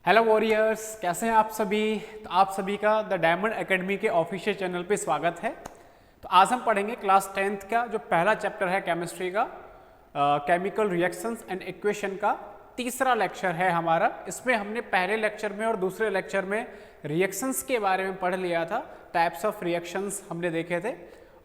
Hello warriors, कैसे हैं आप सभी। तो आप सभी का द डायमंड एकेडमी के ऑफिशियल चैनल पे स्वागत है। तो आज हम पढ़ेंगे क्लास 10th का जो पहला चैप्टर है केमिस्ट्री का, केमिकल रिएक्शंस एंड इक्वेशन का तीसरा लेक्चर है हमारा। इसमें हमने पहले लेक्चर में और दूसरे लेक्चर में रिएक्शंस के बारे में पढ़ लिया था। टाइप्स ऑफ रिएक्शंस हमने देखे थे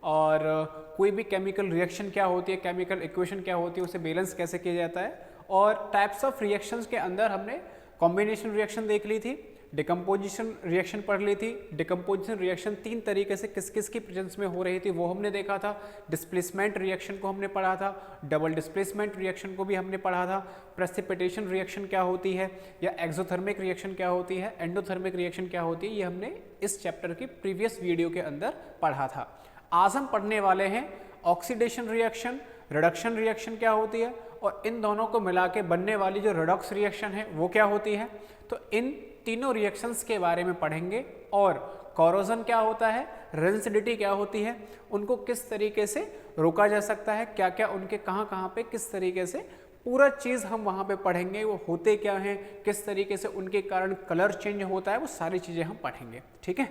और कोई भी केमिकल रिएक्शन क्या होती है, केमिकल इक्वेशन क्या होती है, उसे बैलेंस कैसे किया जाता है। और टाइप्स ऑफ रिएक्शंस के अंदर हमने कॉम्बिनेशन रिएक्शन देख ली थी, डिकम्पोजिशन रिएक्शन पढ़ ली थी। डिकम्पोजिशन रिएक्शन तीन तरीके से किस किस की प्रेजेंस में हो रही थी वो हमने देखा था। डिस्प्लेसमेंट रिएक्शन को हमने पढ़ा था, डबल डिस्प्लेसमेंट रिएक्शन को भी हमने पढ़ा था। प्रेसिपिटेशन रिएक्शन क्या होती है, या एक्सोथर्मिक रिएक्शन क्या होती है, एंडोथर्मिक रिएक्शन क्या होती है, ये हमने इस चैप्टर की प्रीवियस वीडियो के अंदर पढ़ा था। आज हम पढ़ने वाले हैं ऑक्सीडेशन रिएक्शन, रिडक्शन रिएक्शन क्या होती है, और इन दोनों को मिला के बनने वाली जो रिडॉक्स रिएक्शन है वो क्या होती है। तो इन तीनों रिएक्शंस के बारे में पढ़ेंगे और कोरोजन क्या होता है, रेंसिडिटी क्या होती है, उनको किस तरीके से रोका जा सकता है, क्या क्या उनके कहाँ पे किस तरीके से पूरा चीज़ हम वहाँ पे पढ़ेंगे। वो होते क्या हैं, किस तरीके से उनके कारण कलर चेंज होता है, वो सारी चीज़ें हम पढ़ेंगे। ठीक है,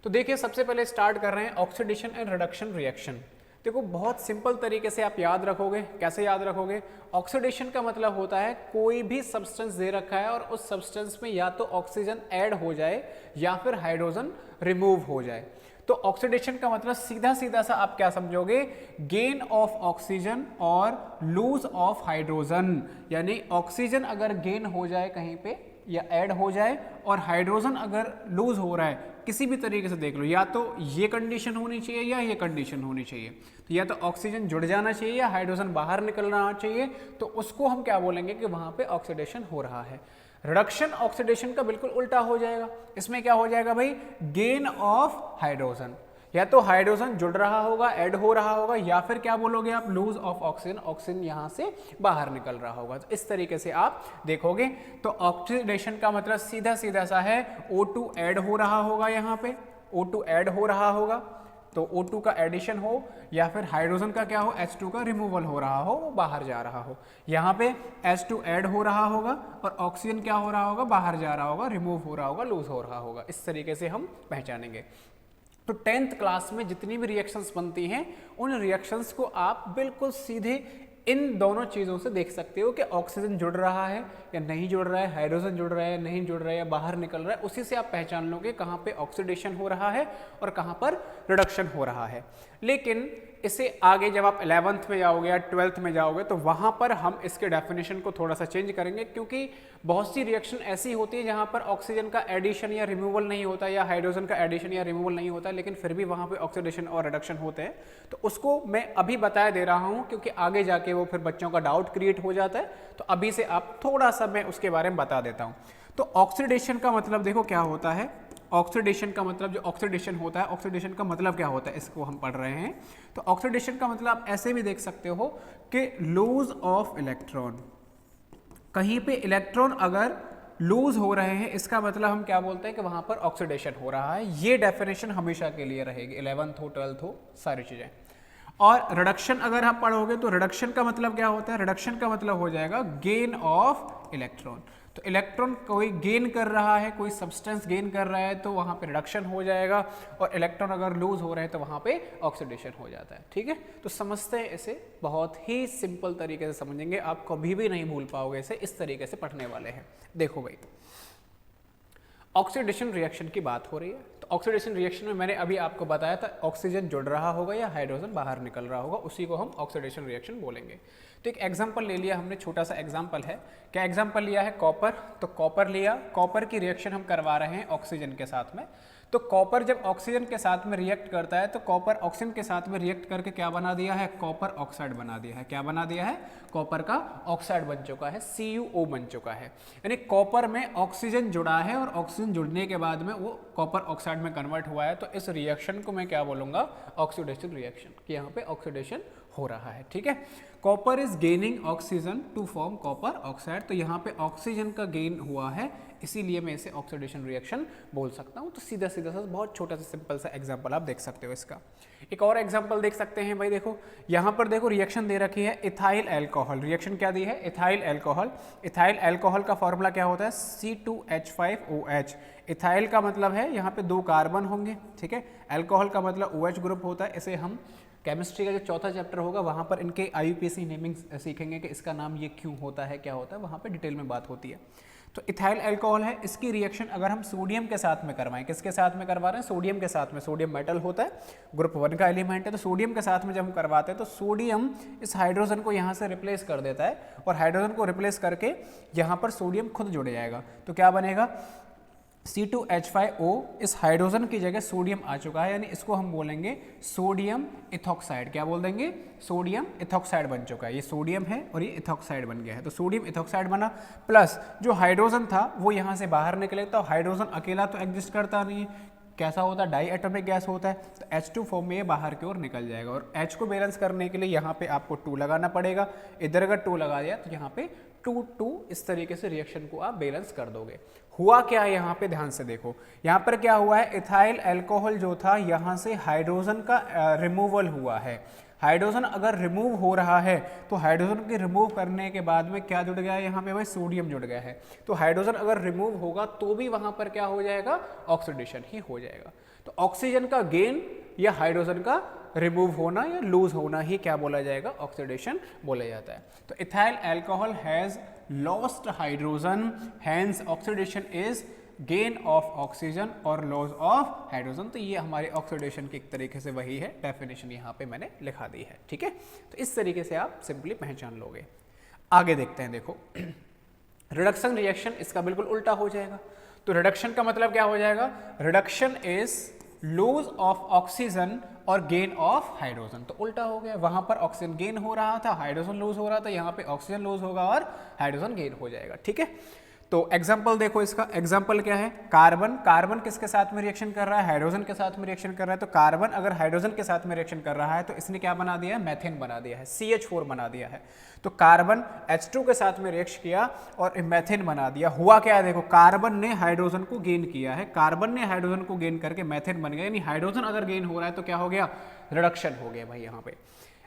तो देखिए सबसे पहले स्टार्ट कर रहे हैं ऑक्सीडेशन एंड रिडक्शन रिएक्शन। देखो बहुत सिंपल तरीके से आप याद रखोगे। कैसे याद रखोगे? ऑक्सीडेशन का मतलब होता है कोई भी सब्सटेंस दे रखा है और उस सब्सटेंस में या तो ऑक्सीजन ऐड हो जाए या फिर हाइड्रोजन रिमूव हो जाए। तो ऑक्सीडेशन का मतलब सीधा सीधा सा आप क्या समझोगे, गेन ऑफ ऑक्सीजन और लूज ऑफ हाइड्रोजन। यानी ऑक्सीजन अगर गेन हो जाए कहीं पे या ऐड हो जाए और हाइड्रोजन अगर लूज हो रहा है किसी भी तरीके से, देख लो या तो ये कंडीशन होनी चाहिए या ये कंडीशन होनी चाहिए। तो या तो ऑक्सीजन जुड़ जाना चाहिए या हाइड्रोजन बाहर निकलना चाहिए, तो उसको हम क्या बोलेंगे कि वहां पे ऑक्सीडेशन हो रहा है। रिडक्शन ऑक्सीडेशन का बिल्कुल उल्टा हो जाएगा। इसमें क्या हो जाएगा भाई, गेन ऑफ हाइड्रोजन। या तो हाइड्रोजन जुड़ रहा होगा, ऐड हो रहा होगा, या फिर क्या बोलोगे आप, लूज ऑफ ऑक्सीजन, ऑक्सीजन यहां से बाहर निकल रहा होगा। तो इस तरीके से आप देखोगे। तो ऑक्सीडेशन का मतलब सीधा सीधा सा है O2 ऐड हो रहा होगा, यहाँ पे O2 ऐड हो रहा होगा, तो O2 का एडिशन हो या फिर हाइड्रोजन का क्या हो, H2 का रिमूवल हो रहा हो, वो बाहर जा रहा हो। यहाँ पे H2 ऐड हो रहा होगा और ऑक्सीजन क्या हो रहा होगा, बाहर जा रहा होगा, रिमूव हो रहा होगा, लूज हो रहा होगा। इस तरीके से हम पहचानेंगे। तो 10th क्लास में जितनी भी रिएक्शंस बनती हैं उन रिएक्शंस को आप बिल्कुल सीधे इन दोनों चीज़ों से देख सकते हो कि ऑक्सीजन जुड़ रहा है या नहीं जुड़ रहा है, हाइड्रोजन जुड़ रहा है या नहीं जुड़ रहा है, या बाहर निकल रहा है। उसी से आप पहचान लोगे कहाँ पे ऑक्सीडेशन हो रहा है और कहाँ पर रिडक्शन हो रहा है। लेकिन इससे आगे जब आप 11th में जाओगे या 12th में जाओगे तो वहाँ पर हम इसके डेफिनेशन को थोड़ा सा चेंज करेंगे, क्योंकि बहुत सी रिएक्शन ऐसी होती है जहाँ पर ऑक्सीजन का एडिशन या रिमूवल नहीं होता या हाइड्रोजन का एडिशन या रिमूवल नहीं होता, लेकिन फिर भी वहाँ पे ऑक्सीडेशन और रिडक्शन होते हैं। तो उसको मैं अभी बता दे रहा हूँ क्योंकि आगे जाके वो फिर बच्चों का डाउट क्रिएट हो जाता है। तो अभी से आप थोड़ा सा मैं उसके बारे में बता देता हूँ। तो ऑक्सीडेशन का मतलब देखो क्या होता है। ऑक्सीडेशन का मतलब, जो ऑक्सीडेशन होता है, ऑक्सीडेशन का मतलब क्या होता है, इसको हम पढ़ रहे हैं। तो ऑक्सीडेशन का मतलब आप ऐसे भी देख सकते हो कि लूज ऑफ इलेक्ट्रॉन। कहीं पे इलेक्ट्रॉन अगर लूज हो रहे हैं, इसका मतलब हम क्या बोलते हैं कि वहां पर ऑक्सीडेशन हो रहा है। ये डेफिनेशन हमेशा के लिए रहेगी, 11th हो 12th हो, सारी चीजें। और रिडक्शन अगर आप पढ़ोगे तो रिडक्शन का मतलब क्या होता है, रिडक्शन का मतलब हो जाएगा गेन ऑफ इलेक्ट्रॉन। तो इलेक्ट्रॉन कोई गेन कर रहा है, कोई सब्सटेंस गेन कर रहा है, तो वहाँ पे रिडक्शन हो जाएगा। और इलेक्ट्रॉन अगर लूज हो रहे हैं तो वहाँ पे ऑक्सीडेशन हो जाता है। ठीक है, तो समझते हैं इसे, बहुत ही सिंपल तरीके से समझेंगे, आप कभी भी नहीं भूल पाओगे इसे, इस तरीके से पढ़ने वाले हैं। देखो भाई, ऑक्सीडेशन रिएक्शन की बात हो रही है। तो ऑक्सीडेशन रिएक्शन में मैंने अभी आपको बताया था ऑक्सीजन जुड़ रहा होगा या हाइड्रोजन बाहर निकल रहा होगा, उसी को हम ऑक्सीडेशन रिएक्शन बोलेंगे। तो एक एग्जांपल ले लिया हमने, छोटा सा एग्जांपल है। क्या एग्जांपल लिया है, कॉपर। तो कॉपर लिया, कॉपर की रिएक्शन हम करवा रहे हैं ऑक्सीजन के साथ में। तो कॉपर जब ऑक्सीजन के साथ में रिएक्ट करता है तो कॉपर ऑक्सीजन के साथ में रिएक्ट करके क्या बना दिया है, कॉपर ऑक्साइड बना दिया है। क्या बना दिया है, कॉपर का ऑक्साइड बन चुका है, CuO बन चुका है। यानी कॉपर में ऑक्सीजन जुड़ा है और ऑक्सीजन जुड़ने के बाद में वो कॉपर ऑक्साइड में कन्वर्ट हुआ है। तो इस रिएक्शन को मैं क्या बोलूँगा, ऑक्सीडेशन रिएक्शन, कि यहाँ पे ऑक्सीडेशन हो रहा है, ठीक है। Copper is gaining oxygen to form copper oxide, तो यहाँ पे ऑक्सीजन का गेन हुआ है, इसीलिए मैं इसे ऑक्सीडेशन रिएक्शन बोल सकता हूँ। तो सीधा सीधा सा बहुत छोटा सा सिंपल सा एग्जांपल आप देख सकते हो इसका। एक और एग्जांपल देख सकते हैं भाई, देखो यहाँ पर देखो रिएक्शन दे रखी है इथाइल अल्कोहल, रिएक्शन क्या दी है, इथाइल अल्कोहल। इथाइल अल्कोहल का फॉर्मूला क्या होता है, C2H5OH। इथाइल का मतलब है यहाँ पे 2 कार्बन होंगे, ठीक है। अल्कोहल का मतलब OH ग्रुप होता है। इसे हम केमिस्ट्री का जो चौथा चैप्टर होगा वहाँ पर इनके IUPAC नेमिंग सीखेंगे कि इसका नाम ये क्यों होता है, क्या होता है, वहाँ पे डिटेल में बात होती है। तो इथाइल अल्कोहल है, इसकी रिएक्शन अगर हम सोडियम के साथ में करवाएं, किसके साथ में करवा रहे हैं, सोडियम के साथ में। सोडियम मेटल होता है, ग्रुप 1 का एलिमेंट है, तो सोडियम के साथ में जब हम करवाते हैं तो सोडियम इस हाइड्रोजन को यहाँ से रिप्लेस कर देता है, और हाइड्रोजन को रिप्लेस करके यहाँ पर सोडियम खुद जुड़ जाएगा। तो क्या बनेगा, C2H5O, इस हाइड्रोजन की जगह सोडियम आ चुका है, यानी इसको हम बोलेंगे सोडियम इथॉक्साइड। क्या बोल देंगे, सोडियम इथॉक्साइड बन चुका है। ये सोडियम है और ये इथॉक्साइड बन गया है, तो सोडियम इथॉक्साइड बना। प्लस जो हाइड्रोजन था वो यहाँ से बाहर निकले, तो हाइड्रोजन अकेला तो एग्जिस्ट करता नहीं है, कैसा होता है, डाई एटॉमिक गैस होता है, तो H2 फॉर्म में ये बाहर की ओर निकल जाएगा। और H को बैलेंस करने के लिए यहाँ पे आपको 2 लगाना पड़ेगा। इधर अगर 2 लगा दिया तो यहाँ पे 2 इस तरीके से रिएक्शन को आप बैलेंस कर दोगे। हुआ क्या है यहाँ पे, ध्यान से देखो, यहाँ पर क्या हुआ है, इथाइल अल्कोहल जो था यहाँ से हाइड्रोजन का रिमूवल हुआ है। हाइड्रोजन अगर रिमूव हो रहा है तो हाइड्रोजन के रिमूव करने के बाद में क्या जुड़ गया है, यहाँ पे भाई सोडियम जुड़ गया है। तो हाइड्रोजन अगर रिमूव होगा तो भी वहाँ पर क्या हो जाएगा, ऑक्सीडेशन ही हो जाएगा। तो ऑक्सीजन का गेन या हाइड्रोजन का रिमूव होना या लूज होना ही क्या बोला जाएगा, ऑक्सीडेशन बोला जाता है। तो ethyl alcohol has lost hydrogen, hence oxidation is gain of oxygen और लॉस ऑफ हाइड्रोजन। तो ये हमारे ऑक्सीडेशन की एक तरीके से वही है, डेफिनेशन यहाँ पे मैंने लिखा दी है, ठीक है। तो इस तरीके से आप सिंपली पहचान लोगे। आगे देखते हैं, देखो रिडक्शन रिएक्शन इसका बिल्कुल उल्टा हो जाएगा। तो रिडक्शन का मतलब क्या हो जाएगा, reduction is lose of oxygen और गेन ऑफ हाइड्रोजन। तो उल्टा हो गया, वहां पर ऑक्सीजन गेन हो रहा था, हाइड्रोजन लूज हो रहा था, यहाँ पे ऑक्सीजन लूज होगा और हाइड्रोजन गेन हो जाएगा, ठीक है। तो एग्जाम्पल देखो, इसका एग्जाम्पल क्या है, कार्बन। कार्बन किसके साथ में रिएक्शन कर रहा है, हाइड्रोजन के साथ में रिएक्शन कर रहा है। तो कार्बन अगर हाइड्रोजन के साथ में रिएक्शन कर रहा है तो इसने क्या बना दिया है, मेथेन बना दिया है, CH4 बना दिया है। तो कार्बन H2 के साथ में रिएक्ट किया और मेथेन बना दिया। हुआ क्या है, देखो कार्बन ने हाइड्रोजन को गेन किया है, कार्बन ने हाइड्रोजन को गेन करके मेथेन बन गया, यानी हाइड्रोजन अगर गेन हो रहा है तो क्या हो गया, रिडक्शन हो गया भाई। यहाँ पे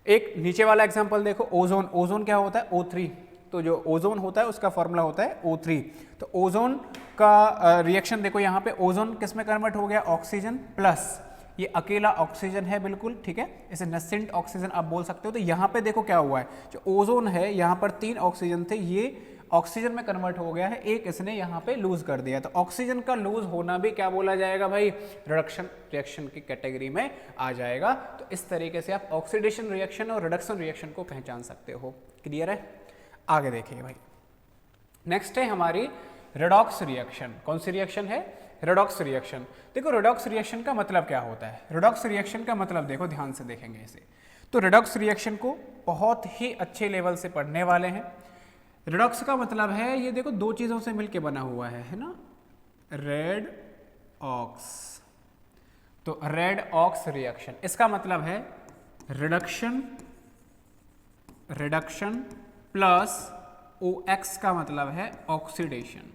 एक नीचे वाला एग्जाम्पल देखो, ओजोन। ओजोन क्या होता है, O3। तो जो ओजोन होता है उसका फॉर्मूला होता है O3। तो ओजोन का रिएक्शन देखो, यहाँ पे ओजोन किस में कन्वर्ट हो गया, ऑक्सीजन प्लस ये अकेला ऑक्सीजन है, बिल्कुल ठीक है, इसे नसेंट ऑक्सीजन आप बोल सकते हो। तो यहाँ पे देखो क्या हुआ है, जो ओजोन है यहाँ पर 3 ऑक्सीजन थे, ये ऑक्सीजन में कन्वर्ट हो गया है, एक इसने यहाँ पे लूज कर दिया। तो ऑक्सीजन का लूज होना भी क्या बोला जाएगा भाई, रिडक्शन रिएक्शन की कैटेगरी में आ जाएगा। तो इस तरीके से आप ऑक्सीडेशन रिएक्शन और रिडक्शन रिएक्शन को पहचान सकते हो। क्लियर है, आगे देखिए भाई। नेक्स्ट है हमारी रेडॉक्स रिएक्शन। कौन सी रिएक्शन है, रेडॉक्स रिएक्शन। देखो रेडॉक्स रिएक्शन का मतलब क्या होता है, रेडॉक्स रिएक्शन का मतलब देखो, ध्यान से देखेंगे इसे। तो रेडॉक्स रिएक्शन को बहुत ही अच्छे लेवल से पढ़ने वाले हैं। रेडॉक्स का मतलब है, ये देखो 2 चीजों से मिलके बना हुआ है ना, रेड ऑक्स। तो रेड ऑक्स रिएक्शन, इसका मतलब है रिडक्शन, रिडक्शन प्लस OX का मतलब है ऑक्सीडेशन।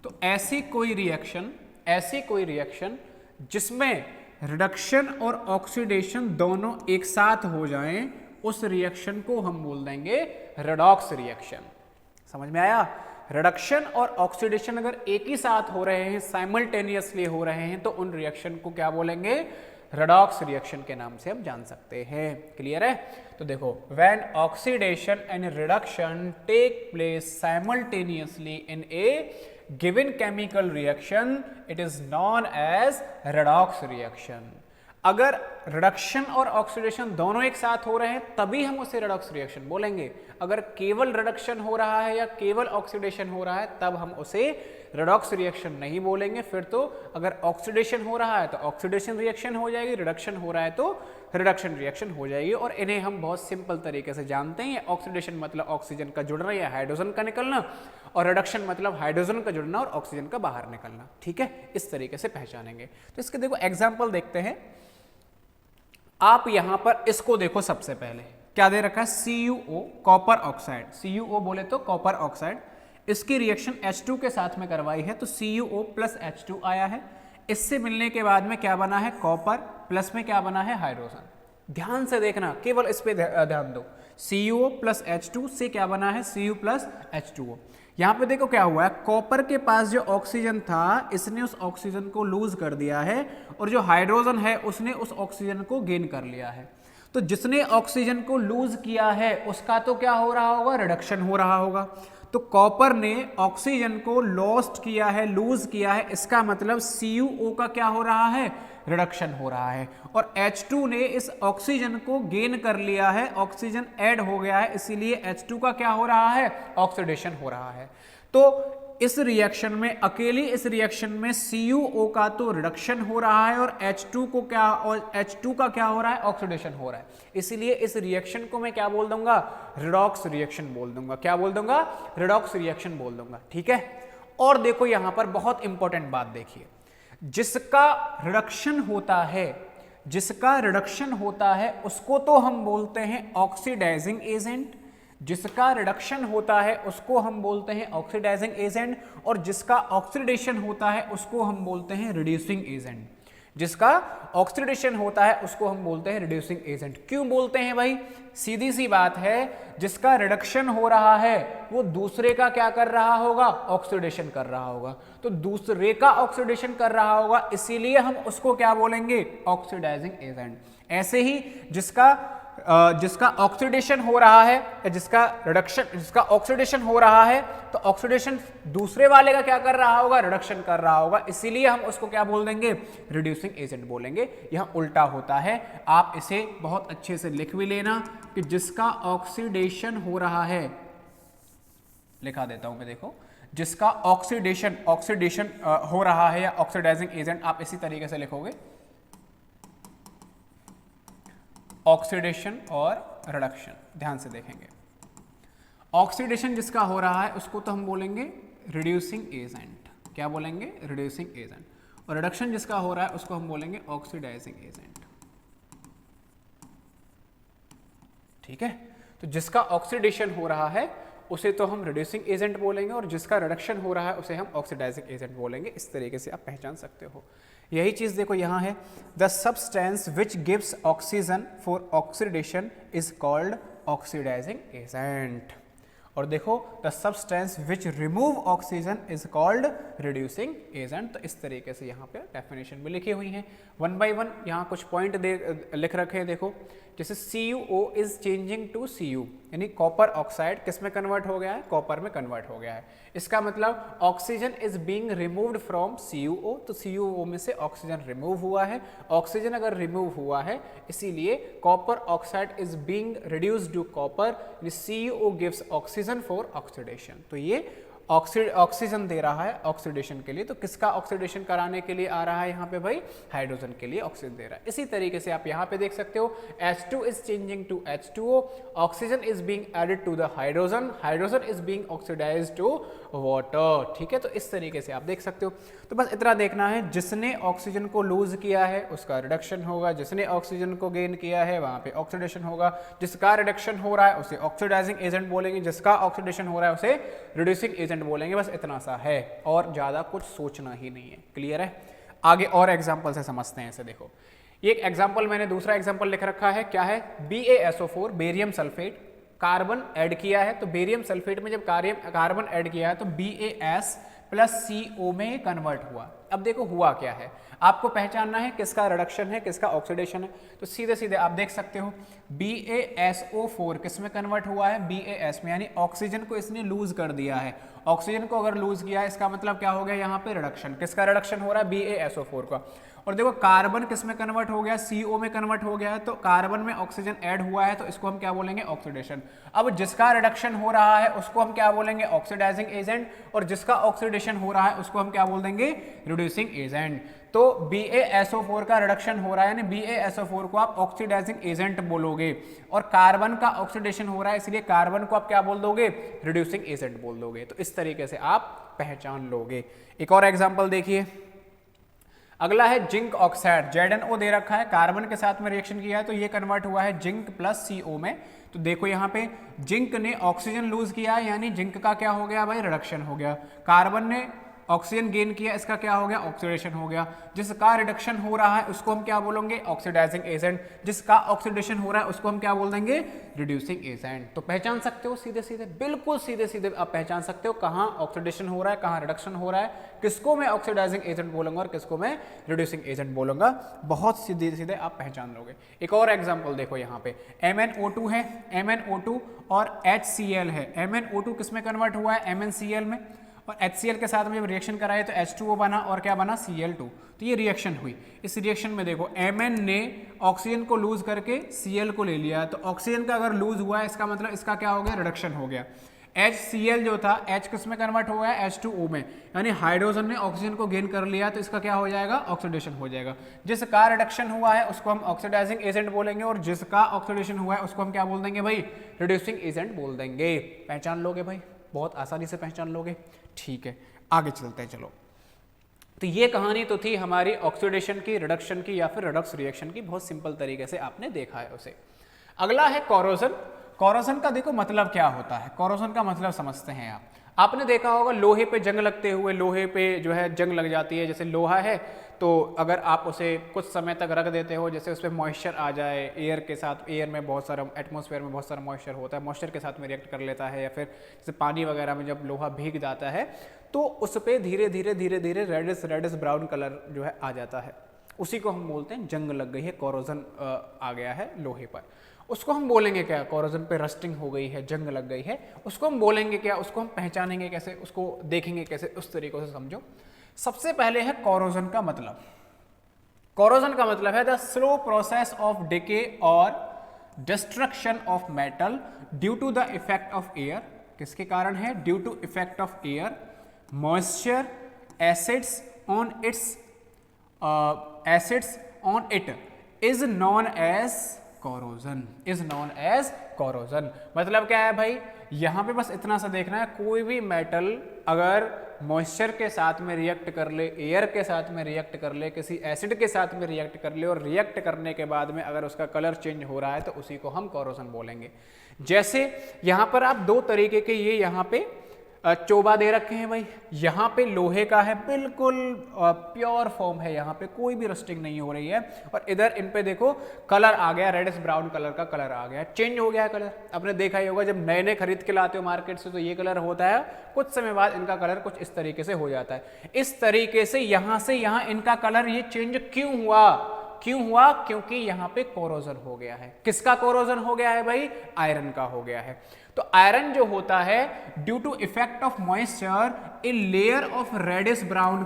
तो ऐसी कोई रिएक्शन जिसमें रिडक्शन और ऑक्सीडेशन दोनों एक साथ हो जाएं, उस रिएक्शन को हम बोल देंगे रेडॉक्स रिएक्शन। समझ में आया, रिडक्शन और ऑक्सीडेशन अगर एक ही साथ हो रहे हैं, साइमल्टेनियसली हो रहे हैं, तो उन रिएक्शन को क्या बोलेंगे, रेडॉक्स रिएक्शन के नाम से हम जान सकते हैं। क्लियर है, तो देखो when oxidation and reduction take place simultaneously in a given chemical reaction, it is known as redox reaction. अगर रिडक्शन और ऑक्सीडेशन दोनों एक साथ हो रहे हैं तभी हम उसे रेडॉक्स रिएक्शन बोलेंगे। अगर केवल रिडक्शन हो रहा है या केवल ऑक्सीडेशन हो रहा है तब हम उसे रेडॉक्स रिएक्शन नहीं बोलेंगे। फिर तो अगर ऑक्सीडेशन हो रहा है तो ऑक्सीडेशन रिएक्शन हो जाएगी, रिडक्शन हो रहा है तो रिडक्शन रिएक्शन हो जाएगी। और इन्हें हम बहुत सिंपल तरीके से जानते हैं। ऑक्सीडेशन मतलब ऑक्सीजन का जुड़ना या हाइड्रोजन का निकलना, और रिडक्शन मतलब हाइड्रोजन का जुड़ना और ऑक्सीजन का बाहर निकलना। ठीक है, इस तरीके से पहचानेंगे। तो इसके देखो एग्जाम्पल देखते हैं। आप यहां पर इसको देखो, सबसे पहले क्या दे रखा है, CuO कॉपर ऑक्साइड, CuO बोले तो कॉपर ऑक्साइड, इसकी रिएक्शन H2 के साथ में करवाई है तो CuO प्लस H2 आया है। इससे मिलने के बाद में क्या बना है, कॉपर, प्लस में क्या बना है, हाइड्रोजन। ध्यान से देखना, केवल इस पे ध्यान दो, CuO प्लस H2 से क्या बना है, Cu प्लस H2O। यहाँ पे देखो क्या हुआ है, कॉपर के पास जो ऑक्सीजन था इसने उस ऑक्सीजन को लूज कर दिया है और जो हाइड्रोजन है उसने उस ऑक्सीजन को गेन कर लिया है। तो जिसने ऑक्सीजन को लूज किया है उसका तो क्या हो रहा होगा, रिडक्शन हो रहा होगा। तो कॉपर ने ऑक्सीजन को लॉस्ट किया है, लूज किया है, इसका मतलब CuO का क्या हो रहा है, रिडक्शन हो रहा है। और H2 ने इस ऑक्सीजन को गेन कर लिया है, ऑक्सीजन ऐड हो गया है, इसीलिए H2 का क्या हो रहा है, ऑक्सीडेशन हो रहा है। तो इस रिएक्शन में, अकेली इस रिएक्शन में CuO का तो रिडक्शन हो रहा है और H2 को क्या, और H2 का क्या हो रहा है, ऑक्सीडेशन हो रहा है। इसीलिए इस रिएक्शन को मैं क्या बोल दूंगा, रिडॉक्स रिएक्शन बोल दूंगा। क्या बोल दूंगा, रिडॉक्स रिएक्शन बोल दूंगा। ठीक है। और देखो यहां पर बहुत इंपॉर्टेंट बात देखिए, जिसका रिडक्शन होता है, जिसका रिडक्शन होता है उसको तो हम बोलते हैं ऑक्सीडाइजिंग एजेंट, जिसका रिडक्शन होता है उसको हम बोलते हैं ऑक्सीडाइजिंग एजेंट, और जिसका ऑक्सीडेशन होता है उसको हम बोलते हैं रिड्यूसिंग एजेंट। जिसका ऑक्सीडेशन होता है उसको हम बोलते हैं रिड्यूसिंग एजेंट। क्यों बोलते हैं भाई, सीधी सी बात है, जिसका रिडक्शन हो रहा है वो दूसरे का क्या कर रहा होगा, ऑक्सीडेशन कर रहा होगा। तो दूसरे का ऑक्सीडेशन कर रहा होगा, इसीलिए हम उसको क्या बोलेंगे, ऑक्सीडाइजिंग एजेंट। ऐसे ही जिसका ऑक्सीडेशन हो रहा है या जिसका रिडक्शन, जिसका ऑक्सीडेशन हो रहा है तो ऑक्सीडेशन दूसरे वाले का क्या कर रहा होगा, रिडक्शन कर रहा होगा, इसीलिए हम उसको क्या बोल देंगे, रिड्यूसिंग एजेंट बोलेंगे। यहां उल्टा होता है, आप इसे बहुत अच्छे से लिख भी लेना कि जिसका ऑक्सीडेशन हो रहा है, लिखा देता हूं मैं, देखो, जिसका ऑक्सीडेशन हो रहा है या ऑक्सीडाइजिंग एजेंट, आप इसी तरीके से लिखोगे, ऑक्सीडेशन और रिडक्शन। ध्यान से देखेंगे, ऑक्सीडेशन जिसका हो रहा है उसको तो हम बोलेंगे रिड्यूसिंग एजेंट। क्या बोलेंगे, रिड्यूसिंग एजेंट। और रिडक्शन जिसका हो रहा है उसको हम बोलेंगे ऑक्सीडाइजिंग एजेंट। ठीक है। तो जिसका ऑक्सीडेशन हो रहा है उसे तो हम रिड्यूसिंग एजेंट बोलेंगे और जिसका रिडक्शन हो रहा है उसे हम ऑक्सीडाइजिंग एजेंट बोलेंगे। इस तरीके से आप पहचान सकते हो। यही चीज देखो यहां है, the substance which gives oxygen for oxidation is called oxidising agent. और देखो, the substance which remove oxygen is called reducing agent. तो इस तरीके से यहाँ पे डेफिनेशन भी लिखी हुई है, 1 by 1 यहाँ कुछ पॉइंट लिख रखे हैं। देखो, जैसे CuO is changing to Cu, यानी कॉपर ऑक्साइड किस में कन्वर्ट हो गया है, कॉपर में कन्वर्ट हो गया है। इसका मतलब oxygen is being removed from CuO, तो CuO में से ऑक्सीजन रिमूव हुआ है। ऑक्सीजन अगर रिमूव हुआ है इसीलिए copper oxide is being reduced to copper, CuO gives oxygen for oxidation. तो ये ऑक्सीजन दे रहा है ऑक्सीडेशन के लिए। तो किसका ऑक्सीडेशन कराने के लिए आ रहा है यहाँ पे भाई, हाइड्रोजन के लिए ऑक्सीजन दे रहा है। इसी तरीके से आप यहाँ पे देख सकते हो, H2 is changing to H2O, oxygen is being added to the hydrogen, hydrogen is being oxidised to water. ठीक है, तो इस तरीके से आप देख सकते हो। तो बस इतना देखना है, जिसने ऑक्सीजन को लूज किया है उसका रिडक्शन होगा, जिसने ऑक्सीजन को गेन किया है वहां पे ऑक्सीडेशन होगा, जिसका रिडक्शन हो रहा है उसे ऑक्सीडाइजिंग एजेंट बोलेंगे, जिसका ऑक्सीडेशन हो रहा है उसे रिड्यूसिंग एजेंट बोलेंगे। बस इतना सा है और ज्यादा कुछ सोचना ही नहीं है। क्लियर है। आगे और एग्जांपल से समझते हैं इसे। देखो, ये एक एग्जांपल, मैंने दूसरा एग्जांपल लिख रखा है, क्या है, BaSO4 barium sulphate, carbon add किया है। तो बेरियम सल्फेट में जब कार्बन ऐड किया है तो BaS प्लस CO में कन्वर्ट हुआ। अब देखो हुआ क्या है, आपको पहचानना है किसका रिडक्शन है किसका ऑक्सीडेशन है। तो सीधे सीधे आप देख सकते हो, BaSO4 किस में कन्वर्ट हुआ है, BaS में, यानी ऑक्सीजन को इसने लूज कर दिया है। ऑक्सीजन को अगर लूज किया है इसका मतलब क्या हो गया, यहाँ पे रिडक्शन। किसका रिडक्शन हो रहा है, BaSO4 का। और देखो कार्बन किस में कन्वर्ट हो गया, CO में कन्वर्ट हो गया है। तो कार्बन में ऑक्सीजन ऐड हुआ है तो इसको हम क्या बोलेंगे, ऑक्सीडेशन। अब जिसका रिडक्शन हो रहा है उसको हम क्या बोलेंगे, ऑक्सीडाइजिंग एजेंट, और जिसका ऑक्सीडेशन हो रहा है उसको हम क्या बोल देंगे, रिड्यूसिंग एजेंट। तो BaSO4 का रिडक्शन हो रहा है, यानी BaSO4 को आप ऑक्सीडाइजिंग एजेंट बोलोगे, और कार्बन का ऑक्सीडेशन हो रहा है इसलिए कार्बन को आप क्या बोल दोगे, रिड्यूसिंग एजेंट बोल दोगे। तो इस तरीके से आप पहचान लोगे। एक और एग्जांपल देखिए, अगला है जिंक ऑक्साइड, ZnO दे रखा है, कार्बन के साथ में रिएक्शन किया है तो ये कन्वर्ट हुआ है जिंक प्लस CO में। तो देखो यहाँ पे जिंक ने ऑक्सीजन लूज किया है, यानी जिंक का क्या हो गया भाई, रिडक्शन हो गया। कार्बन ने ऑक्सीजन गेन किया, इसका क्या हो गया, ऑक्सीडेशन हो गया। जिसका रिडक्शन हो रहा है उसको हम क्या बोलेंगे, ऑक्सीडाइजिंग एजेंट। जिसका ऑक्सीडेशन हो रहा है उसको हम क्या बोल देंगे, रिड्यूसिंग एजेंट। तो पहचान सकते हो सीधे सीधे, बिल्कुल सीधे सीधे आप पहचान सकते हो कहाँ ऑक्सीडेशन हो रहा है, कहाँ रिडक्शन हो रहा है, किसको मैं ऑक्सीडाइजिंग एजेंट बोलूंगा और किसको मैं रिड्यूसिंग एजेंट बोलूंगा। बहुत सीधे सीधे आप पहचान लोगे। एक और एग्जाम्पल देखो यहाँ पे, MnO2 है, MnO2 और HCl है। MnO2 किस में कन्वर्ट हुआ है, MnCl में, और HCl के साथ में जब रिएक्शन कराए तो H2O बना और क्या बना, Cl2। तो ये रिएक्शन हुई। इस रिएक्शन में देखो Mn ने ऑक्सीजन को लूज करके Cl को ले लिया, तो ऑक्सीजन का अगर लूज हुआ है इसका मतलब इसका क्या हो गया, रिडक्शन हो गया। HCl जो था H किस में कन्वर्ट हुआ है, H2O में, यानी हाइड्रोजन ने ऑक्सीजन को गेन कर लिया तो इसका क्या हो जाएगा, ऑक्सीडेशन हो जाएगा। जिसका रिडक्शन हुआ है उसको हम ऑक्सीडाइजिंग एजेंट बोलेंगे और जिसका ऑक्सीडेशन हुआ है उसको हम क्या बोल देंगे भाई, रिड्यूसिंग एजेंट बोल देंगे। पहचान लोगे भाई, बहुत आसानी से पहचान लोगे। ठीक है, आगे चलते हैं। चलो, तो ये कहानी तो थी हमारी ऑक्सीडेशन की, रिडक्शन की या फिर रिडक्स रिएक्शन की, बहुत सिंपल तरीके से आपने देखा है उसे। अगला है कोरोजन। कोरोजन का देखो मतलब क्या होता है, कोरोजन का मतलब समझते हैं आप। आपने देखा होगा लोहे पे जंग लगते हुए, लोहे पे जो है जंग लग जाती है, जैसे लोहा है तो अगर आप उसे कुछ समय तक रख देते हो, जैसे उस पर मॉइस्चर आ जाए, एयर के साथ, एयर में बहुत सारा, एटमॉस्फेयर में बहुत सारा मॉइस्चर होता है, मॉइस्चर के साथ में रिएक्ट कर लेता है, या फिर जैसे पानी वगैरह में जब लोहा भीग जाता है तो उस पर धीरे धीरे धीरे धीरे रेडिश ब्राउन कलर जो है आ जाता है, उसी को हम बोलते हैं जंग लग गई है, कोरोजन आ गया है लोहे पर। उसको हम बोलेंगे क्या, कोरोजन पे रस्टिंग हो गई है, जंग लग गई है, उसको हम बोलेंगे क्या, उसको हम पहचानेंगे कैसे, उसको देखेंगे कैसे, उस तरीके से समझो। सबसे पहले है कोरोजन का मतलब। कोरोजन का मतलब है the slow process of decay और destruction of metal due to the effect of air. किसके कारण है, due to effect of air, moisture, acids on it is known as corrosion, is known as corrosion. मतलब क्या है भाई, यहां पे बस इतना सा देखना है, कोई भी मेटल अगर मॉइस्चर के साथ में रिएक्ट कर ले, एयर के साथ में रिएक्ट कर ले, किसी एसिड के साथ में रिएक्ट कर ले और रिएक्ट करने के बाद में अगर उसका कलर चेंज हो रहा है तो उसी को हम कोरोजन बोलेंगे। जैसे यहां पर आप दो तरीके के ये यहां पे चोबा दे रखे हैं भाई, यहाँ पे लोहे का है, बिल्कुल प्योर फॉर्म है, यहाँ पे कोई भी रस्टिंग नहीं हो रही है, और इधर इन पे देखो कलर आ गया, रेडिश ब्राउन कलर का कलर आ गया, चेंज हो गया है कलर। आपने देखा ही होगा जब नए नए खरीद के लाते हो मार्केट से तो ये कलर होता है, कुछ समय बाद इनका कलर कुछ इस तरीके से हो जाता है। इस तरीके से यहाँ इनका कलर ये चेंज क्यों हुआ, क्योंकि यहाँ पे कोरोजन हो गया है। किसका कोरोजन हो गया है भाई, आयरन का हो गया है। तो आयरन जो होता है, due to effect of moisture, a layer of reddish brown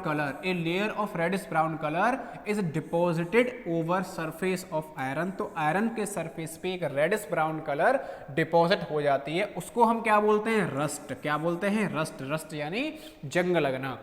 colour is deposited over surface of iron. तो आयरन के सरफेस पे एक रेडिश ब्राउन कलर डिपॉजिट हो जाती है, उसको हम क्या बोलते हैं, रस्ट। क्या बोलते हैं, रस्ट। रस्ट यानी जंग लगना।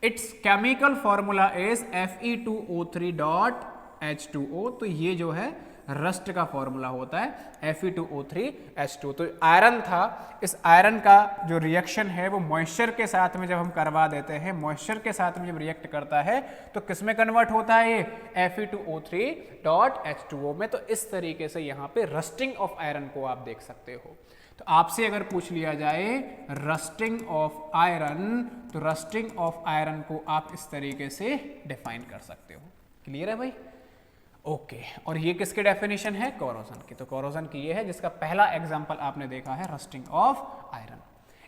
It's chemical formula is Fe2O3.H2O। तो ये जो है रस्ट का फॉर्मूला होता है Fe2O3H2। तो आयरन था, इस आयरन का जो रिएक्शन है वो मॉइस्चर के साथ में जब हम करवा देते हैं, मॉइस्चर के साथ में जब रिएक्ट करता है तो किस में कन्वर्ट होता है ये, Fe2O3.H2O में। तो इस तरीके से यहाँ पे रस्टिंग ऑफ आयरन को आप देख सकते हो। तो आपसे अगर पूछ लिया जाए रस्टिंग ऑफ आयरन, तो रस्टिंग ऑफ आयरन को आप इस तरीके से डिफाइन कर सकते हो। क्लियर है भाई, ओके। और ये किसके डेफिनेशन है, कोरोजन की। तो कोरोजन की ये है जिसका पहला एग्जांपल आपने देखा है, रस्टिंग ऑफ आयरन।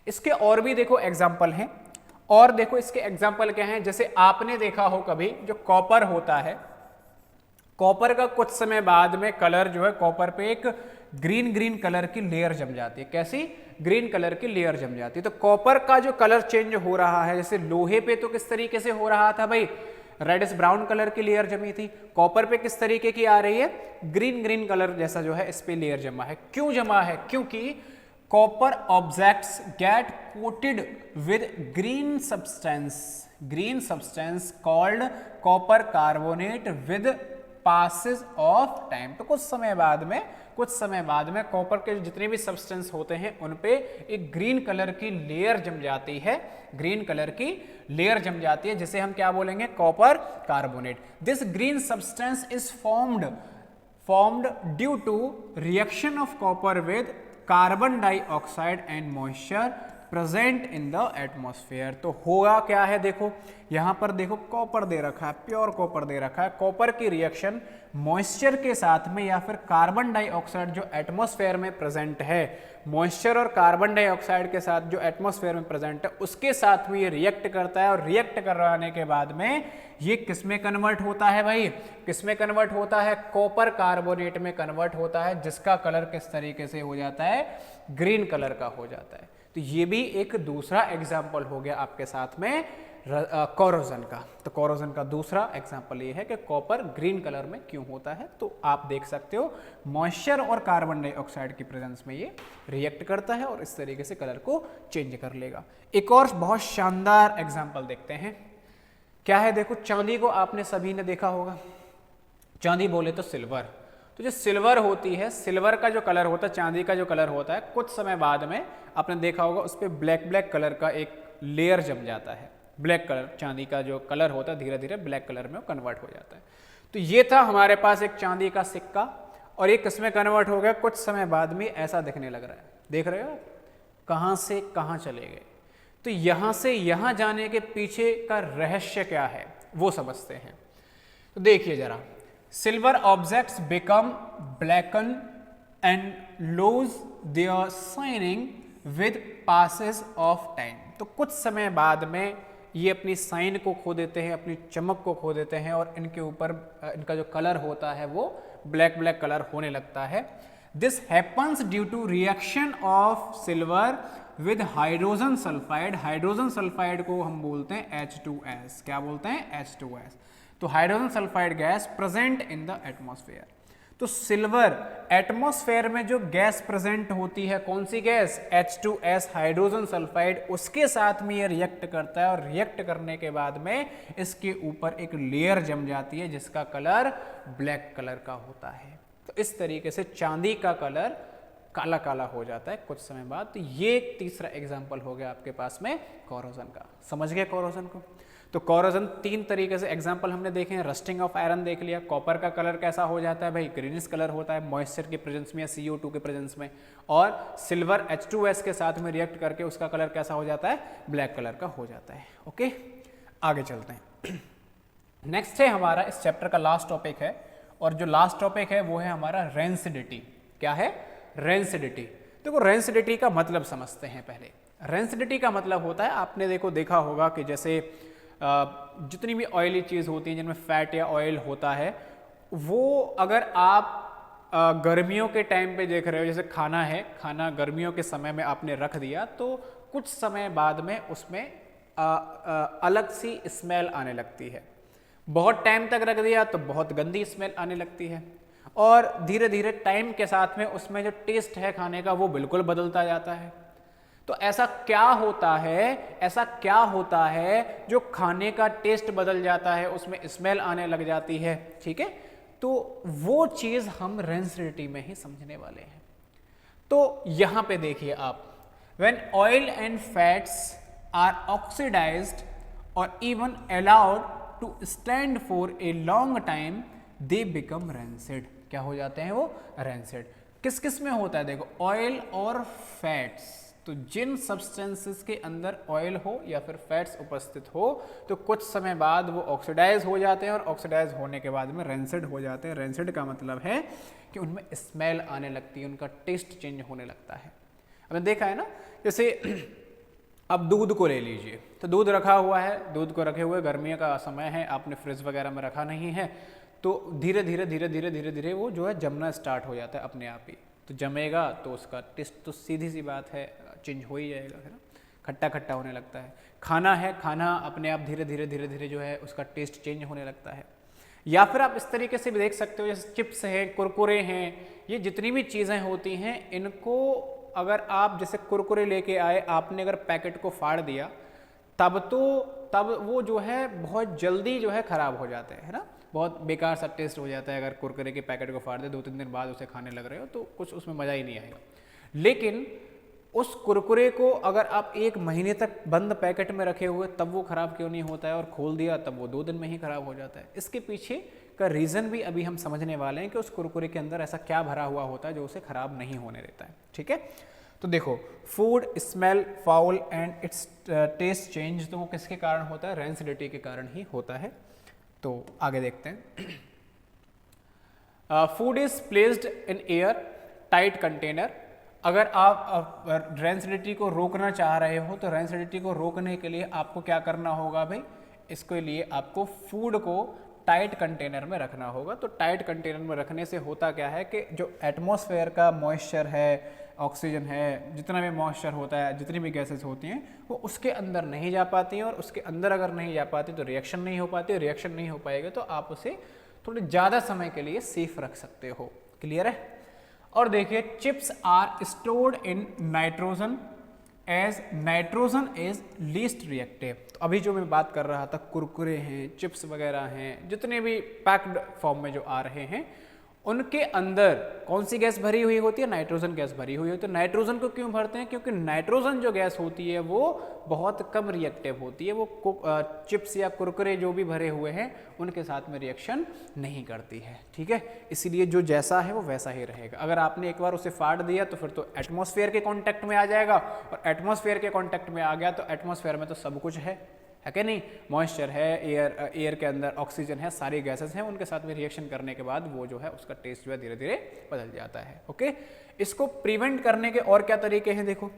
इसके और भी देखो एग्जांपल हैं, और देखो इसके एग्जांपल क्या हैं। जैसे आपने देखा हो कभी जो कॉपर होता है, कॉपर का कुछ समय बाद में कलर जो है, कॉपर पे एक ग्रीन कलर की लेयर जम जाती है। कैसी, ग्रीन कलर की लेयर जम जाती है। तो कॉपर का जो कलर चेंज हो रहा है, जैसे लोहे पे तो किस तरीके से हो रहा था भाई, रेडिश ब्राउन कलर की लेयर जमी थी, कॉपर पे किस तरीके की आ रही है, ग्रीन कलर जैसा जो है इस पे लेयर जमा है। क्यों जमा है, क्योंकि copper objects get coated with green substance called copper carbonate with passes of time. तो कुछ समय बाद में कुछ समय बाद में कॉपर के जितने भी सब्सटेंस होते हैं उन पे एक ग्रीन कलर की लेयर जम जाती है, ग्रीन कलर की लेयर जम जाती है, जिसे हम क्या बोलेंगे, copper carbonate. This green substance is formed due to reaction of copper with carbon dioxide and moisture present in the atmosphere। तो होगा क्या है, देखो यहां पर देखो कॉपर दे रखा है, प्योर कॉपर दे रखा है, कॉपर की रिएक्शन मॉइस्चर के साथ में या फिर कार्बन डाइऑक्साइड जो एटमॉस्फेयर में प्रेजेंट है, मॉइस्चर और कार्बन डाइऑक्साइड के साथ जो एटमॉस्फेयर में प्रेजेंट है उसके साथ में ये रिएक्ट करता है, और रिएक्ट करवाने के बाद में ये किस में कन्वर्ट होता है भाई, किस में कन्वर्ट होता है, कॉपर कार्बोनेट में कन्वर्ट होता है, जिसका कलर किस तरीके से हो जाता है, ग्रीन कलर का हो जाता है। तो ये भी एक दूसरा एग्जाम्पल हो गया आपके साथ में कोरोजन का। तो कोरोजन का दूसरा एग्जाम्पल ये है कि कॉपर ग्रीन कलर में क्यों होता है। तो आप देख सकते हो मॉइस्चर और कार्बन डाइऑक्साइड की प्रेजेंस में ये रिएक्ट करता है और इस तरीके से कलर को चेंज कर लेगा। एक और बहुत शानदार एग्जाम्पल देखते हैं, क्या है, देखो चांदी को आपने सभी ने देखा होगा, चांदी बोले तो सिल्वर। तो जो सिल्वर होती है, सिल्वर का जो कलर होता है, चांदी का जो कलर होता है, कुछ समय बाद में आपने देखा होगा उस पर ब्लैक ब्लैक कलर का एक लेयर जम जाता है, ब्लैक कलर, चांदी का जो कलर होता है धीरे धीरे ब्लैक कलर में कन्वर्ट हो जाता है। तो ये था हमारे पास एक चांदी का सिक्का, और ये किसमें कन्वर्ट हो गया, कुछ समय बाद में ऐसा दिखने लग रहा है, देख रहे हो कहाँ से कहाँ चले गए। तो यहाँ से यहाँ जाने के पीछे का रहस्य क्या है वो समझते हैं। तो देखिए जरा, silver objects become blacken and lose their shining with passes of time. तो कुछ समय बाद में ये अपनी साइन को खो देते हैं, अपनी चमक को खो देते हैं, और इनके ऊपर इनका जो कलर होता है वो ब्लैक ब्लैक कलर होने लगता है। This happens due to reaction of silver with hydrogen sulphide. Hydrogen sulphide को हम बोलते हैं H2S। क्या बोलते हैं, H2S। तो hydrogen sulphide gas present in the atmosphere. तो सिल्वर एटमॉस्फेयर में जो गैस प्रेजेंट होती है, कौन सी गैस, H2S हाइड्रोजन सल्फाइड, उसके साथ में ये रिएक्ट करता है, और रिएक्ट करने के बाद में इसके ऊपर एक लेयर जम जाती है जिसका कलर ब्लैक कलर का होता है। तो इस तरीके से चांदी का कलर काला काला हो जाता है कुछ समय बाद। तो ये एक तीसरा एग्जाम्पल हो गया आपके पास में कोरोजन का। समझ गए कोरोजन को। तो कोरोजन तीन तरीके से एग्जाम्पल हमने देखे हैं। रस्टिंग ऑफ आयरन देख लिया, कॉपर का कलर कैसा हो जाता है भाई, ग्रीनिश कलर होता है मॉइस्चर के प्रेजेंस में या CO2 के प्रेजेंस में, और सिल्वर H2S के साथ में रिएक्ट करके उसका कलर कैसा हो जाता है, ब्लैक कलर का हो जाता है। ओके, आगे चलते हैं। नेक्स्ट है हमारा इस चैप्टर का लास्ट टॉपिक है, और जो लास्ट टॉपिक है वो है हमारा रेंसिडिटी। क्या है, रेंसिडिटी। देखो रेंसिडिटी का मतलब समझते हैं पहले। रेंसिडिटी का मतलब होता है, आपने देखा होगा कि जैसे जितनी भी ऑयली चीज़ होती है जिनमें फैट या ऑयल होता है, वो अगर आप गर्मियों के टाइम पे देख रहे हो, जैसे खाना है, खाना गर्मियों के समय में आपने रख दिया तो कुछ समय बाद में उसमें अलग सी स्मेल आने लगती है। बहुत टाइम तक रख दिया तो बहुत गंदी स्मेल आने लगती है, और धीरे धीरे टाइम के साथ में उसमें जो टेस्ट है खाने का वो बिल्कुल बदलता जाता है। तो ऐसा क्या होता है जो खाने का टेस्ट बदल जाता है, उसमें स्मेल आने लग जाती है, ठीक है। तो वो चीज़ हम रेंसिडिटी में ही समझने वाले हैं। तो यहां पे देखिए आप, when oil and fats are oxidised और even allowed to stand for a long time they become rancid. क्या हो जाते हैं वो, रेंसिड। किस किस में होता है, देखो ऑयल और फैट्स। तो जिन सब्सटेंसेस के अंदर ऑयल हो या फिर फैट्स उपस्थित हो तो कुछ समय बाद वो ऑक्सीडाइज हो जाते हैं, और ऑक्सीडाइज होने के बाद में रेंसिड हो जाते हैं। रेंसिड का मतलब है कि उनमें स्मेल आने लगती है, उनका टेस्ट चेंज होने लगता है। हमने देखा है ना, जैसे अब दूध को ले लीजिए, तो दूध रखा हुआ है, दूध को रखे हुए गर्मियों का समय है, आपने फ्रिज वगैरह में रखा नहीं है, तो धीरे धीरे वो जो है जमना स्टार्ट हो जाता है अपने आप ही। तो जमेगा तो उसका टेस्ट तो सीधी सी बात है चेंज हो ही जाएगा, है ना, खट्टा खट्टा होने लगता है। खाना है, खाना अपने आप धीरे धीरे जो है उसका टेस्ट चेंज होने लगता है। या फिर आप इस तरीके से भी देख सकते हो, जैसे चिप्स है, कुरकुरे हैं, ये जितनी भी चीज़ें होती हैं, इनको अगर आप जैसे कुरकुरे लेके आए, आपने अगर पैकेट को फाड़ दिया तब वो जो है बहुत जल्दी जो है ख़राब हो जाते हैं, है ना, बहुत बेकार सा टेस्ट हो जाता है। अगर कुरकुरे के पैकेट को फाड़ दे 2-3 दिन बाद उसे खाने लग रहे हो तो कुछ उसमें मज़ा ही नहीं आएगा। लेकिन उस कुरकुरे को अगर आप 1 महीने तक बंद पैकेट में रखे हुए तब वो ख़राब क्यों नहीं होता है, और खोल दिया तब वो 2 दिन में ही ख़राब हो जाता है। इसके पीछे का रीज़न भी अभी हम समझने वाले हैं कि उस कुरकुरे के अंदर ऐसा क्या भरा हुआ होता है जो उसे ख़राब नहीं होने देता है। ठीक है, तो देखो food smell foul and it's taste change, तो वो किसके कारण होता है? रेंसिडिटी के कारण ही होता है। तो आगे देखते हैं। Food is placed in air tight container. अगर आप रेंसिडिटी को रोकना चाह रहे हो तो रेंसिडिटी को रोकने के लिए आपको क्या करना होगा भाई? इसके लिए आपको फूड को टाइट कंटेनर में रखना होगा। तो टाइट कंटेनर में रखने से होता क्या है कि जो एटमॉस्फेयर का मॉइस्चर है, ऑक्सीजन है, जितना भी मॉइस्चर होता है, जितनी भी गैसेस होती हैं वो उसके अंदर नहीं जा पाती हैं, और उसके अंदर अगर नहीं जा पाती तो रिएक्शन नहीं हो पाती। रिएक्शन नहीं हो पाएगा तो आप उसे थोड़े ज़्यादा समय के लिए सेफ रख सकते हो। क्लियर है? और देखिए chips are stored in nitrogen as nitrogen is least reactive. तो अभी जो मैं बात कर रहा था, कुरकुरे हैं, चिप्स वगैरह हैं, जितने भी पैक्ड फॉर्म में जो आ रहे हैं उनके अंदर कौन सी गैस भरी हुई होती है? नाइट्रोजन गैस भरी हुई होती है। तो नाइट्रोजन को क्यों भरते हैं? क्योंकि नाइट्रोजन जो गैस होती है वो बहुत कम रिएक्टिव होती है। वो चिप्स या कुरकुरे जो भी भरे हुए हैं उनके साथ में रिएक्शन नहीं करती है। ठीक है, इसीलिए जो जैसा है वो वैसा ही रहेगा। अगर आपने एक बार उसे फाड़ दिया तो फिर तो एटमॉस्फेयर के कॉन्टैक्ट में आ जाएगा, और एटमॉस्फेयर के कॉन्टैक्ट में आ गया तो एटमॉस्फेयर में तो सब कुछ है कि नहीं? मॉइस्चर है, एयर के अंदर ऑक्सीजन है, सारी गैसेस हैं, उनके साथ में रिएक्शन करने के बाद वो जो है उसका टेस्ट जो है धीरे धीरे बदल जाता है। ओके, इसको प्रिवेंट करने के और क्या तरीके हैं? देखो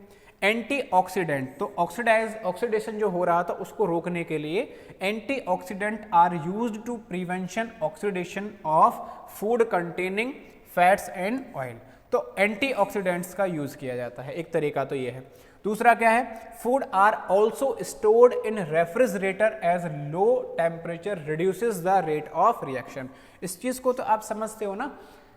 एंटीऑक्सीडेंट। तो ऑक्सीडेशन जो हो रहा था उसको रोकने के लिए antioxidant are used to prevention oxidation of food containing fats and oil. तो एंटीऑक्सीडेंट्स का यूज किया जाता है, एक तरीका तो ये है। दूसरा क्या है? Food are also stored in refrigerator as low temperature reduces the rate of reaction. इस चीज को तो आप समझते हो ना,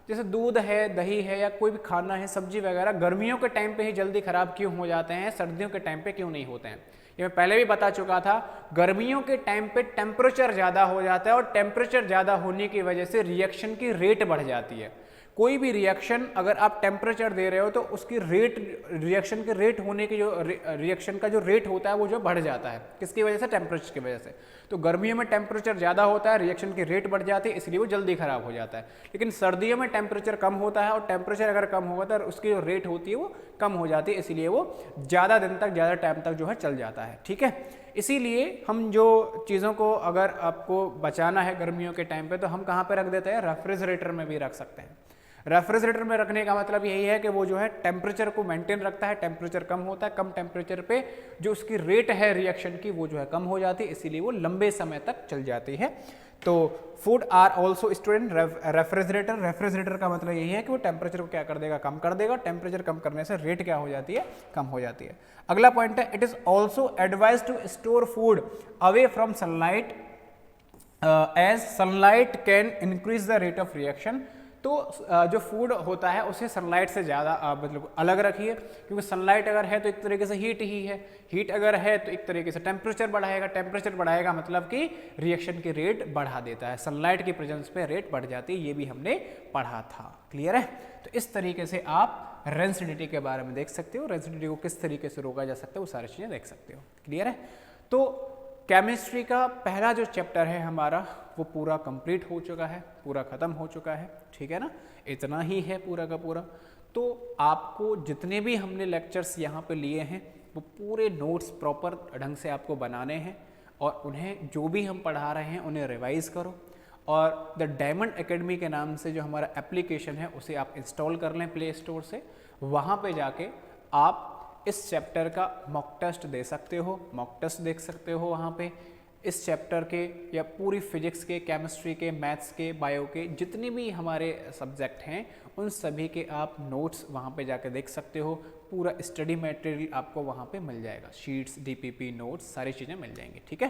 जैसे दूध है, दही है, या कोई भी खाना है, सब्जी वगैरह, गर्मियों के टाइम पे ही जल्दी खराब क्यों हो जाते हैं, सर्दियों के टाइम पे क्यों नहीं होते हैं? ये मैं पहले भी बता चुका था। गर्मियों के टाइम पे टेम्परेचर ज़्यादा हो जाता है, और टेम्परेचर ज़्यादा होने की वजह से रिएक्शन की रेट बढ़ जाती है। कोई भी रिएक्शन अगर आप टेम्परेचर दे रहे हो तो उसकी रेट, रिएक्शन के रेट होने की जो रिएक्शन का जो रेट होता है वो जो बढ़ जाता है। किसकी वजह से? टेम्परेचर की वजह से। तो गर्मियों में टेम्परेचर ज़्यादा होता है, रिएक्शन की रेट बढ़ जाती है, इसलिए वो जल्दी खराब हो जाता है। लेकिन सर्दियों में टेम्परेचर कम होता है, और टेम्परेचर अगर कम होता है उसकी जो रेट होती है वो कम हो जाती है, इसीलिए वो ज़्यादा दिन तक, ज़्यादा टाइम तक जो है चल जाता है। ठीक है, इसीलिए हम जो चीज़ों को अगर आपको बचाना है गर्मियों के टाइम पे तो हम कहाँ पे रख देते हैं? रेफ्रिजरेटर में भी रख सकते हैं। रेफ्रिजरेटर में रखने का मतलब यही है कि वो जो है टेम्परेचर को मेंटेन रखता है। टेम्परेचर कम होता है, कम टेम्परेचर पे जो उसकी रेट है रिएक्शन की वो जो है कम हो जाती है, इसीलिए वो लंबे समय तक चल जाती है। तो food are also stored in refrigerator. Refrigerator का मतलब यही है कि वो टेम्परेचर को क्या कर देगा? कम कर देगा। टेम्परेचर कम करने से रेट क्या हो जाती है? कम हो जाती है। अगला पॉइंट है, it is also advise to store food away from sunlight as sunlight can increase the rate of reaction. तो जो फूड होता है उसे सनलाइट से ज़्यादा मतलब अलग रखिए, क्योंकि सनलाइट अगर है तो एक तरीके से हीट ही है, हीट अगर है तो एक तरीके से टेम्परेचर बढ़ाएगा, टेम्परेचर बढ़ाएगा मतलब कि रिएक्शन की रेट बढ़ा देता है। सनलाइट की प्रेजेंस पे रेट बढ़ जाती है, ये भी हमने पढ़ा था। क्लियर है? तो इस तरीके से आप रेंसिडिटी के बारे में देख सकते हो, रेंसिडिटी को किस तरीके से रोका जा सकता है वो सारी चीज़ें देख सकते हो। क्लियर है? तो केमिस्ट्री का पहला जो चैप्टर है हमारा वो पूरा कंप्लीट हो चुका है, पूरा ख़त्म हो चुका है। ठीक है ना? इतना ही है पूरा का पूरा। तो आपको जितने भी हमने लेक्चर्स यहाँ पे लिए हैं वो पूरे नोट्स प्रॉपर ढंग से आपको बनाने हैं, और उन्हें जो भी हम पढ़ा रहे हैं उन्हें रिवाइज करो। और द डायमंड एकेडमी के नाम से जो हमारा एप्लीकेशन है उसे आप इंस्टॉल कर लें प्ले स्टोर से। वहाँ पे जाके आप इस चैप्टर का मॉक टेस्ट दे सकते हो, मॉक टेस्ट देख सकते हो वहाँ पे। इस चैप्टर के या पूरी फिजिक्स के, केमिस्ट्री के, मैथ्स के, बायो के जितने भी हमारे सब्जेक्ट हैं उन सभी के आप नोट्स वहाँ पे जाके देख सकते हो। पूरा स्टडी मटेरियल आपको वहाँ पे मिल जाएगा, शीट्स, डीपीपी, नोट्स, सारी चीज़ें मिल जाएंगी। ठीक है,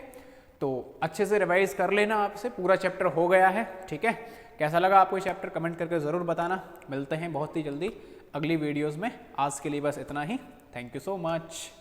तो अच्छे से रिवाइज कर लेना, आपसे पूरा चैप्टर हो गया है। ठीक है, कैसा लगा आपको ये चैप्टर कमेंट करके ज़रूर बताना। मिलते हैं बहुत ही जल्दी अगली वीडियोज़ में। आज के लिए बस इतना ही। Thank you so much.